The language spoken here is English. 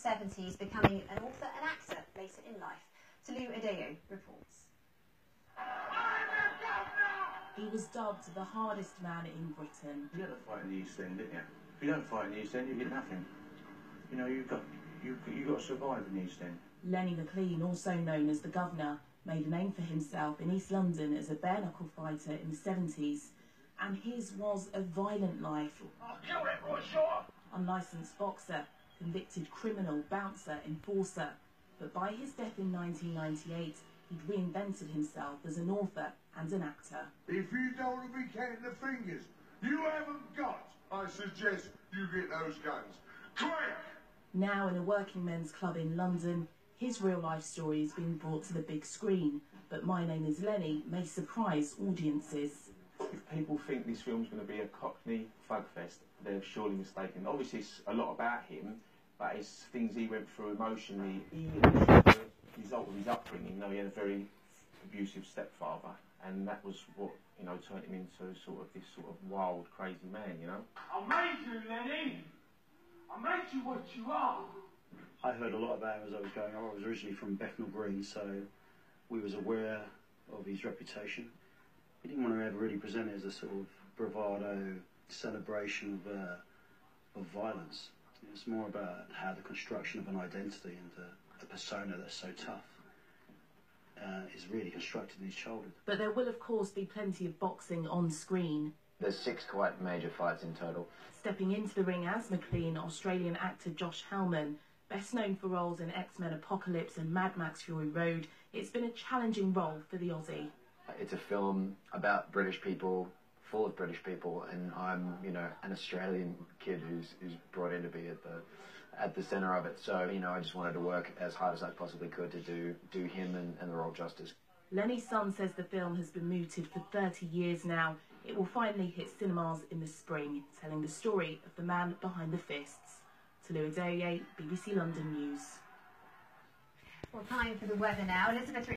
70s, becoming an author and actor later in life. Tolu Adeo reports. He was dubbed the hardest man in Britain. You had to fight in the East End, didn't you? If you don't fight in the East End, you get nothing. You know, you've got to survive in the East End. Lenny Mclean, also known as the Governor, made a name for himself in East London as a bare-knuckle fighter in the 70s, and his was a violent life. I'll kill it, right, sure. Unlicensed boxer, convicted criminal, bouncer, enforcer. But by his death in 1998, he'd reinvented himself as an author and an actor. If you don't want to be counting the fingers you haven't got, I suggest you get those guns. Quick! Now in a working men's club in London, his real-life story is being brought to the big screen. But My Name is Lenny may surprise audiences. If people think this film's going to be a Cockney thugfest, they're surely mistaken. Obviously, it's a lot about him, but it's things he went through emotionally. The result of his upbringing, he had a very abusive stepfather, and that was what, turned him into sort of this sort of wild, crazy man, I made you, Lenny! I made you what you are! I heard a lot about him as I was going on. I was originally from Bethnal Green, so we was aware of his reputation. He didn't want to ever really present it as a sort of bravado celebration of violence. It's more about how the construction of an identity and the persona that's so tough is really constructed in his childhood. But there will, of course, be plenty of boxing on screen. There's 6 quite major fights in total. Stepping into the ring as McLean, Australian actor Josh Hellman, best known for roles in X-Men Apocalypse and Mad Max Fury Road, it's been a challenging role for the Aussie. It's a film about British people, full of British people, and I'm, an Australian kid who's brought in to be at the centre of it. So, I just wanted to work as hard as I possibly could to do him and the role justice. Lenny's son says the film has been mooted for 30 years now. It will finally hit cinemas in the spring, telling the story of the man behind the fists. Tolu Adeo, BBC London News. Well, time for the weather now. Elizabeth